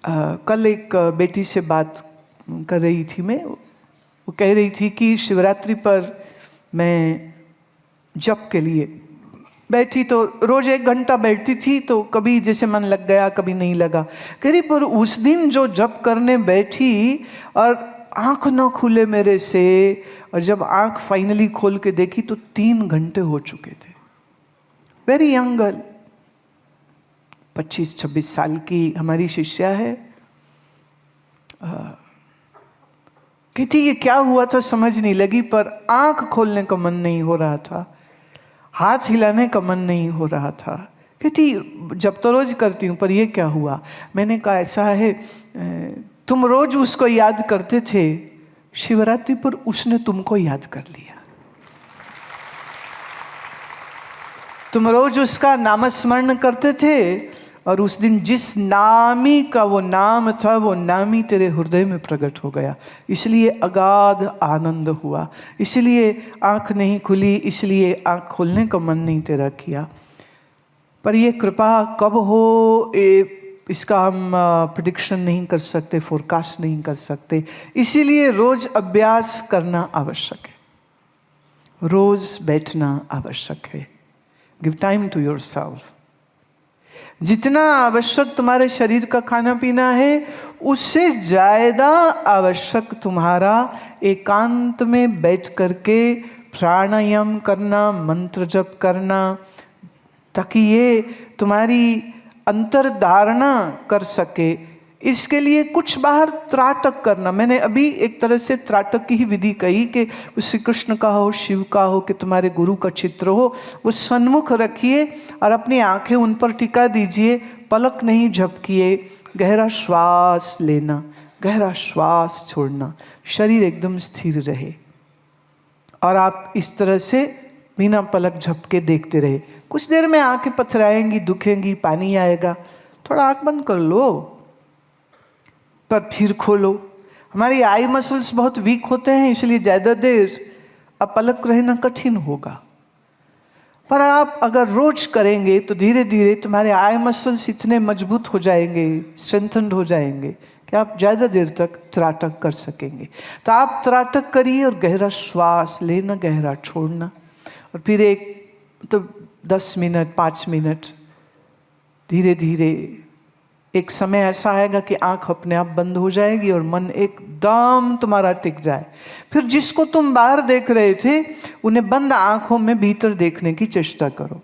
कल एक बेटी से बात कर रही थी मैं, वो कह रही थी कि शिवरात्रि पर मैं जप के लिए बैठी तो रोज 1 घंटा बैठती थी, तो कभी जैसे मन लग गया कभी नहीं लगा। कह रही पर उस दिन जो जप करने बैठी और आंख न खुले मेरे से, और जब आंख फाइनली खोल के देखी तो 3 घंटे हो चुके थे। वेरी यंग गर्ल, 25-26 साल की हमारी शिष्या है। कहती ये क्या हुआ था समझ नहीं लगी, पर आंख खोलने का मन नहीं हो रहा था, हाथ हिलाने का मन नहीं हो रहा था। कहती जब तो रोज करती हूँ पर ये क्या हुआ। मैंने कहा ऐसा है, तुम रोज उसको याद करते थे, शिवरात्रि पर उसने तुमको याद कर लिया। तुम रोज उसका नामस्मरण करते थे और उस दिन जिस नामी का वो नाम था वो नामी तेरे हृदय में प्रकट हो गया, इसलिए अगाध आनंद हुआ, इसलिए आंख नहीं खुली, इसलिए आंख खोलने का मन नहीं तेरा किया। पर ये कृपा कब हो इसका हम प्रेडिक्शन नहीं कर सकते, फोरकास्ट नहीं कर सकते, इसीलिए रोज अभ्यास करना आवश्यक है, रोज बैठना आवश्यक है। Give time to yourself. जितना आवश्यक तुम्हारे शरीर का खाना पीना है उससे ज़्यादा आवश्यक तुम्हारा एकांत में बैठ करके प्राणायाम करना, मंत्र जप करना, ताकि ये तुम्हारी अंतर्धारणा कर सके। इसके लिए कुछ बाहर त्राटक करना। मैंने अभी एक तरह से त्राटक की ही विधि कही कि श्री कृष्ण का हो, शिव का हो, कि तुम्हारे गुरु का चित्र हो, वो सन्मुख रखिए और अपनी आंखें उन पर टिका दीजिए, पलक नहीं झपकिए, गहरा श्वास लेना, गहरा श्वास छोड़ना, शरीर एकदम स्थिर रहे और आप इस तरह से बिना पलक झपके देखते रहे। कुछ देर में आंखें पथराएंगी, दुखेंगी, पानी आएगा, थोड़ा आंख बंद कर लो पर फिर खोलो। हमारी आई मसल्स बहुत वीक होते हैं, इसलिए ज़्यादा देर अपलक रहना कठिन होगा। पर आप अगर रोज करेंगे तो धीरे धीरे तुम्हारे आई मसल्स इतने मजबूत हो जाएंगे, स्ट्रेंथन्ड हो जाएंगे कि आप ज़्यादा देर तक त्राटक कर सकेंगे। तो आप त्राटक करिए और गहरा श्वास लेना, गहरा छोड़ना, और फिर तो 10 मिनट 5 मिनट धीरे धीरे। एक समय ऐसा आएगा कि आंख अपने आप बंद हो जाएगी और मन एकदम तुम्हारा टिक जाए। फिर जिसको तुम बाहर देख रहे थे उन्हें बंद आंखों में भीतर देखने की चेष्टा करो।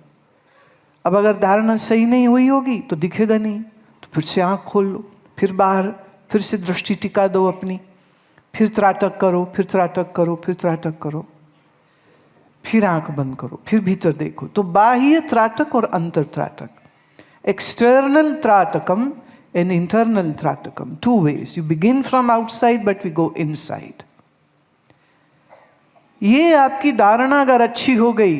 अब अगर धारणा सही नहीं हुई होगी तो दिखेगा नहीं, तो फिर से आंख खोल लो, फिर बाहर, फिर से दृष्टि टिका दो अपनी, फिर त्राटक करो, फिर त्राटक करो, फिर त्राटक करो, फिर आंख बंद करो, फिर भीतर देखो। तो बाह्य त्राटक और अंतर त्राटक, external tratakam and internal tratakam, 2 ways. You begin from outside but we go inside. ये आपकी धारणा अगर अच्छी हो गई,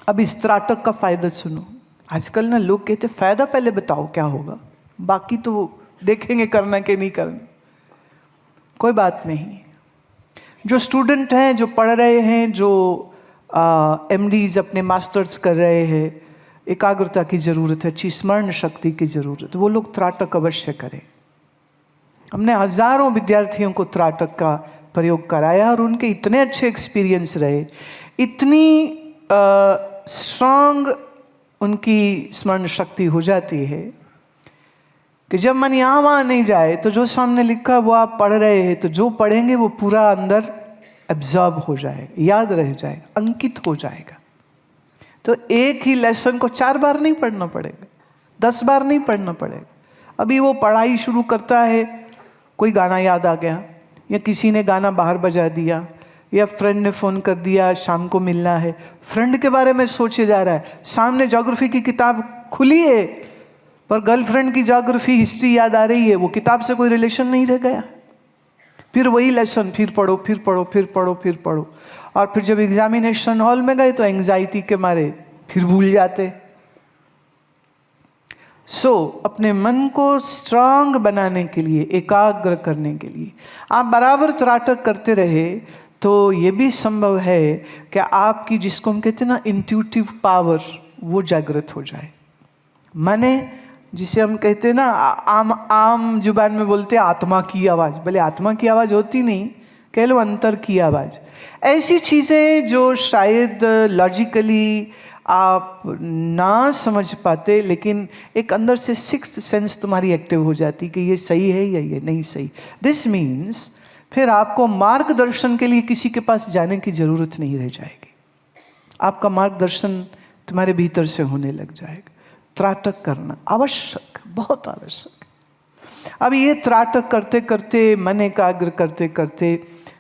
अब इस त्राटक का फायदा सुनो। आजकल ना लोग कहते फायदा पहले बताओ क्या होगा, बाकी तो देखेंगे करना कि नहीं करना। कोई बात नहीं। जो स्टूडेंट हैं, जो पढ़ रहे हैं, जो MDs अपने मास्टर्स कर रहे हैं, एकाग्रता की ज़रूरत है, अच्छी स्मरण शक्ति की ज़रूरत है, वो लोग त्राटक अवश्य करें। हमने हज़ारों विद्यार्थियों को त्राटक का प्रयोग कराया और उनके इतने अच्छे एक्सपीरियंस रहे, इतनी स्ट्रांग उनकी स्मरण शक्ति हो जाती है कि जब मन यहाँ वहाँ नहीं जाए तो जो सामने लिखा वो आप पढ़ रहे हैं, तो जो पढ़ेंगे वो पूरा अंदर एब्जॉर्ब हो जाएगा, याद रह जाएगा, अंकित हो जाएगा। तो एक ही लेसन को 4 बार नहीं पढ़ना पड़ेगा, 10 बार नहीं पढ़ना पड़ेगा। अभी वो पढ़ाई शुरू करता है, कोई गाना याद आ गया, या किसी ने गाना बाहर बजा दिया, या फ्रेंड ने फ़ोन कर दिया शाम को मिलना है, फ्रेंड के बारे में सोचे जा रहा है, सामने ज्योग्राफी की किताब खुली है पर गर्लफ्रेंड की ज्योग्राफी हिस्ट्री याद आ रही है, वो किताब से कोई रिलेशन नहीं रह गया। फिर वही लेसन फिर पढ़ो, फिर पढ़ो, फिर पढ़ो, फिर पढ़ो, और फिर जब एग्जामिनेशन हॉल में गए तो एंग्जाइटी के मारे फिर भूल जाते। अपने मन को स्ट्रांग बनाने के लिए, एकाग्र करने के लिए आप बराबर त्राटक करते रहे तो ये भी संभव है कि आपकी, जिसको हम कहते हैं ना इंट्यूटिव पावर, वो जागृत हो जाए। माने जिसे हम कहते हैं ना, आम आम जुबान में बोलते हैं आत्मा की आवाज़। भले आत्मा की आवाज़ होती नहीं, कह लो अंतर की आवाज़। ऐसी चीज़ें जो शायद लॉजिकली आप ना समझ पाते, लेकिन एक अंदर से सिक्स्थ सेंस तुम्हारी एक्टिव हो जाती कि ये सही है या ये नहीं सही। दिस मीन्स फिर आपको मार्गदर्शन के लिए किसी के पास जाने की ज़रूरत नहीं रह जाएगी। आपका मार्गदर्शन तुम्हारे भीतर से होने लग जाएगा। त्राटक करना आवश्यक, बहुत आवश्यक। अब ये त्राटक करते करते, मन एकाग्र करते करते,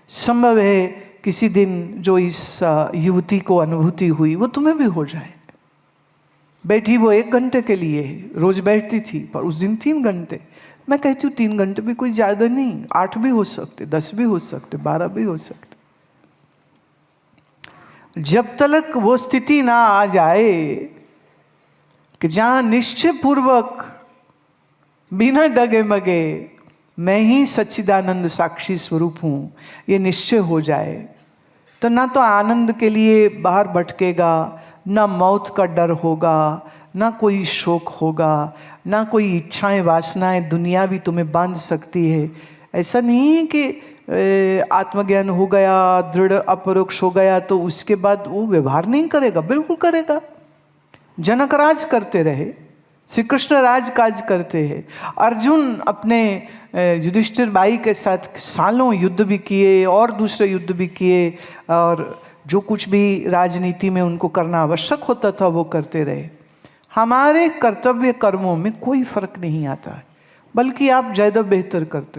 संभव है किसी दिन जो इस युवती को अनुभूति हुई वो तुम्हें भी हो जाए। बैठी वो 1 घंटे के लिए, रोज बैठती थी, पर उस दिन 3 घंटे। मैं कहती हूँ 3 घंटे भी कोई ज़्यादा नहीं, 8 भी हो सकते, 10 भी हो सकते, 12 भी हो सकते। जब तक वो स्थिति ना आ जाए कि जहाँ निश्चय पूर्वक बिना डगे मगे मैं ही सच्चिदानंद साक्षी स्वरूप हूँ, ये निश्चय हो जाए, तो ना तो आनंद के लिए बाहर भटकेगा, ना मौत का डर होगा, ना कोई शोक होगा, ना कोई इच्छाएं वासनाएं दुनिया भी तुम्हें बांध सकती है। ऐसा नहीं है कि आत्मज्ञान हो गया, दृढ़ अपरोक्ष हो गया तो उसके बाद वो व्यवहार नहीं करेगा, बिल्कुल करेगा। जनक राज करते रहे, श्री कृष्ण राज काज करते हैं, अर्जुन अपने युधिष्ठिर बाई के साथ सालों युद्ध भी किए और दूसरे युद्ध भी किए, और जो कुछ भी राजनीति में उनको करना आवश्यक होता था वो करते रहे। हमारे कर्तव्य कर्मों में कोई फर्क नहीं आता, बल्कि आप ज़्यादा बेहतर करते हो।